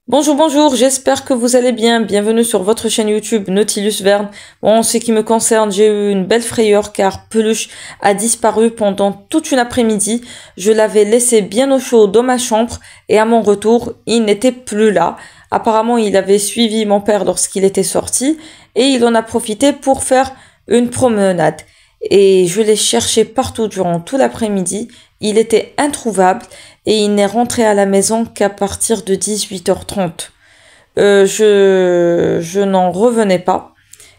Bonjour, bonjour, j'espère que vous allez bien. Bienvenue sur votre chaîne YouTube Nautilus Verne. Bon, en ce qui me concerne, j'ai eu une belle frayeur car Peluche a disparu pendant toute une après-midi. Je l'avais laissé bien au chaud dans ma chambre et à mon retour, il n'était plus là. Apparemment, il avait suivi mon père lorsqu'il était sorti et il en a profité pour faire une promenade. Et je l'ai cherché partout durant tout l'après-midi. Il était introuvable et il n'est rentré à la maison qu'à partir de 18h30. Je n'en revenais pas.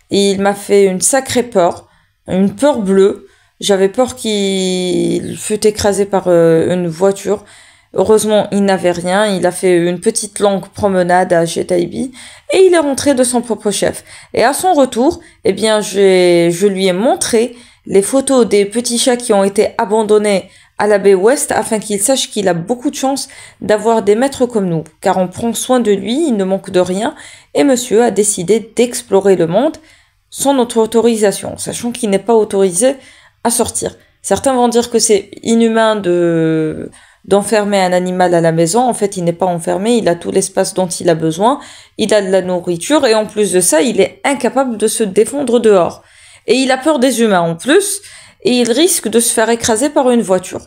Et il m'a fait une sacrée peur, une peur bleue. J'avais peur qu'il fût écrasé par une voiture. Heureusement, il n'avait rien. Il a fait une petite longue promenade à Jetaibi et il est rentré de son propre chef. Et à son retour, eh bien, je lui ai montré les photos des petits chats qui ont été abandonnés à la baie Ouest afin qu'il sache qu'il a beaucoup de chance d'avoir des maîtres comme nous, car on prend soin de lui, il ne manque de rien, et monsieur a décidé d'explorer le monde sans notre autorisation, sachant qu'il n'est pas autorisé à sortir. Certains vont dire que c'est inhumain d'enfermer un animal à la maison. En fait, il n'est pas enfermé, il a tout l'espace dont il a besoin, il a de la nourriture, et en plus de ça, il est incapable de se défendre dehors. Et il a peur des humains en plus, et il risque de se faire écraser par une voiture.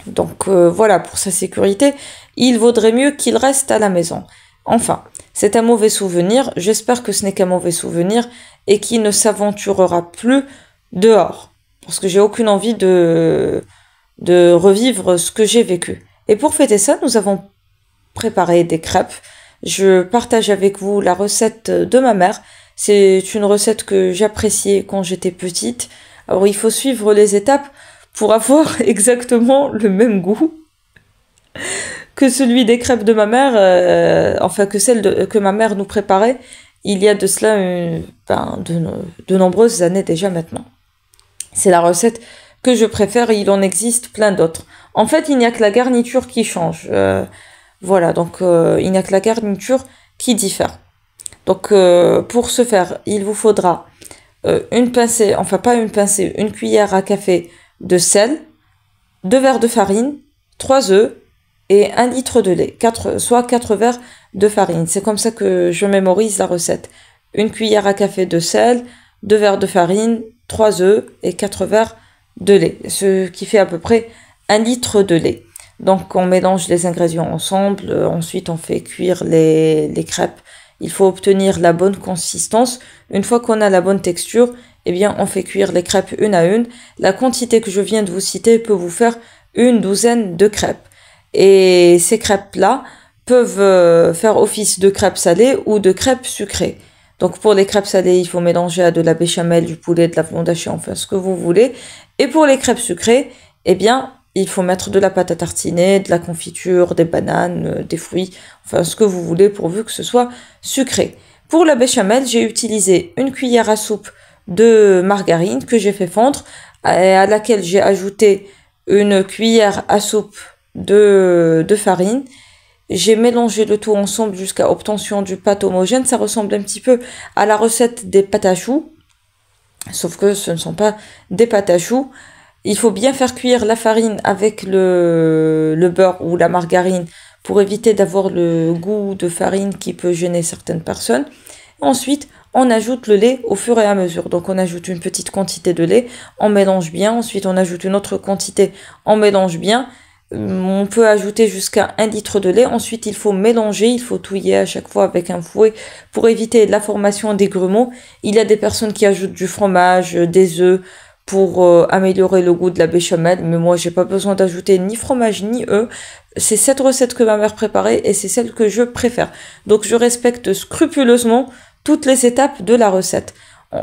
Donc voilà, pour sa sécurité, il vaudrait mieux qu'il reste à la maison. Enfin, c'est un mauvais souvenir, j'espère que ce n'est qu'un mauvais souvenir et qu'il ne s'aventurera plus dehors. Parce que j'ai aucune envie de revivre ce que j'ai vécu. Et pour fêter ça, nous avons préparé des crêpes. Je partage avec vous la recette de ma mère. C'est une recette que j'appréciais quand j'étais petite. Alors il faut suivre les étapes pour avoir exactement le même goût que celui des crêpes de ma mère, enfin que celle que ma mère nous préparait il y a de cela de nombreuses années déjà maintenant. C'est la recette que je préfère et il en existe plein d'autres. En fait, il n'y a que la garniture qui change. Voilà, donc il n'y a que la garniture qui diffère. Donc pour ce faire, il vous faudra une pincée, enfin pas une pincée, une cuillère à café de sel, 2 verres de farine, 3 œufs et 1 litre de lait, soit 4 verres de farine. C'est comme ça que je mémorise la recette. Une cuillère à café de sel, 2 verres de farine, 3 œufs et 4 verres de lait, ce qui fait à peu près 1 litre de lait. Donc on mélange les ingrédients ensemble, ensuite on fait cuire les crêpes. Il faut obtenir la bonne consistance. Une fois qu'on a la bonne texture, eh bien, on fait cuire les crêpes une à une. La quantité que je viens de vous citer peut vous faire une douzaine de crêpes. Et ces crêpes-là peuvent faire office de crêpes salées ou de crêpes sucrées. Donc, pour les crêpes salées, il faut mélanger à de la béchamel, du poulet, de la viande hachée, enfin, ce que vous voulez. Et pour les crêpes sucrées, eh bien, il faut mettre de la pâte à tartiner, de la confiture, des bananes, des fruits, enfin ce que vous voulez pourvu que ce soit sucré. Pour la béchamel, j'ai utilisé une cuillère à soupe de margarine que j'ai fait fondre, à laquelle j'ai ajouté une cuillère à soupe de farine. J'ai mélangé le tout ensemble jusqu'à obtention du pâte homogène. Ça ressemble un petit peu à la recette des pâtes à choux, sauf que ce ne sont pas des pâtes à choux. Il faut bien faire cuire la farine avec le beurre ou la margarine pour éviter d'avoir le goût de farine qui peut gêner certaines personnes. Ensuite, on ajoute le lait au fur et à mesure. Donc on ajoute une petite quantité de lait, on mélange bien. Ensuite, on ajoute une autre quantité, on mélange bien. On peut ajouter jusqu'à 1 litre de lait. Ensuite, il faut mélanger, il faut touiller à chaque fois avec un fouet pour éviter la formation des grumeaux. Il y a des personnes qui ajoutent du fromage, des œufs, pour améliorer le goût de la béchamel, mais moi j'ai pas besoin d'ajouter ni fromage ni œufs. C'est cette recette que ma mère préparait et c'est celle que je préfère. Donc je respecte scrupuleusement toutes les étapes de la recette.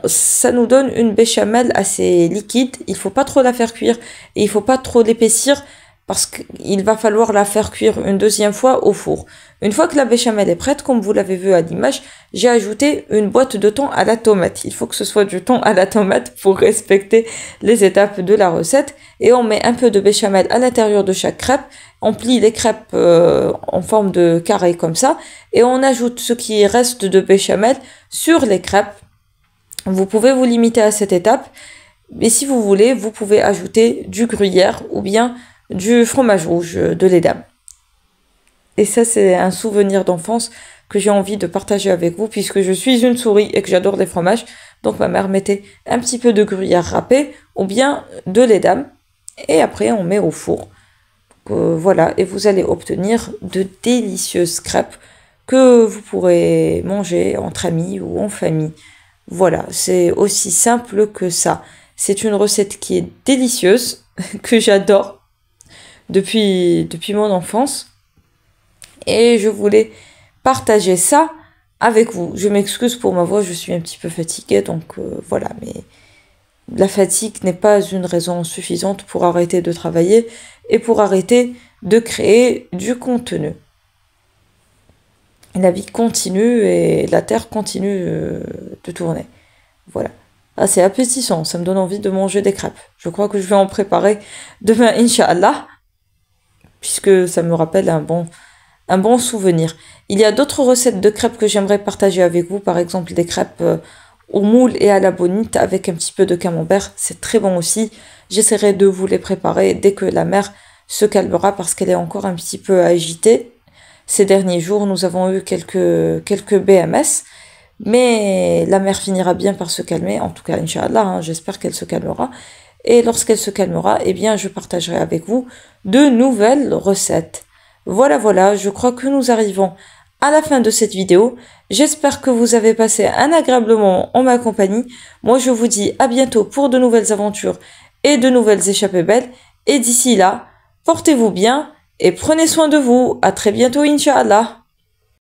Ça nous donne une béchamel assez liquide, il faut pas trop la faire cuire et il faut pas trop l'épaissir parce qu'il va falloir la faire cuire une deuxième fois au four. Une fois que la béchamel est prête, comme vous l'avez vu à l'image, j'ai ajouté une boîte de thon à la tomate. Il faut que ce soit du thon à la tomate pour respecter les étapes de la recette. Et on met un peu de béchamel à l'intérieur de chaque crêpe. On plie les crêpes en forme de carré comme ça. Et on ajoute ce qui reste de béchamel sur les crêpes. Vous pouvez vous limiter à cette étape. Mais si vous voulez, vous pouvez ajouter du gruyère ou bien du fromage rouge de l'Edam. Et ça, c'est un souvenir d'enfance que j'ai envie de partager avec vous, puisque je suis une souris et que j'adore les fromages. Donc ma mère mettait un petit peu de gruyère râpée ou bien de lait d'âme. Et après, on met au four. Voilà, et vous allez obtenir de délicieuses crêpes que vous pourrez manger entre amis ou en famille. Voilà, c'est aussi simple que ça. C'est une recette qui est délicieuse, que j'adore depuis mon enfance. Et je voulais partager ça avec vous. Je m'excuse pour ma voix, je suis un petit peu fatiguée, donc voilà, mais la fatigue n'est pas une raison suffisante pour arrêter de travailler et pour arrêter de créer du contenu. La vie continue et la terre continue de tourner. Voilà. Ah, c'est appétissant, ça me donne envie de manger des crêpes. Je crois que je vais en préparer demain, Inch'Allah, puisque ça me rappelle un bon souvenir. Il y a d'autres recettes de crêpes que j'aimerais partager avec vous, par exemple des crêpes au moule et à la bonite avec un petit peu de camembert, c'est très bon aussi. J'essaierai de vous les préparer dès que la mer se calmera parce qu'elle est encore un petit peu agitée. Ces derniers jours, nous avons eu quelques BMS, mais la mer finira bien par se calmer, en tout cas, Inch'Allah, hein, j'espère qu'elle se calmera. Et lorsqu'elle se calmera, eh bien, je partagerai avec vous de nouvelles recettes. Voilà, je crois que nous arrivons à la fin de cette vidéo. J'espère que vous avez passé un agréable moment en ma compagnie. Moi, je vous dis à bientôt pour de nouvelles aventures et de nouvelles échappées belles. Et d'ici là, portez-vous bien et prenez soin de vous. À très bientôt, Inch'Allah.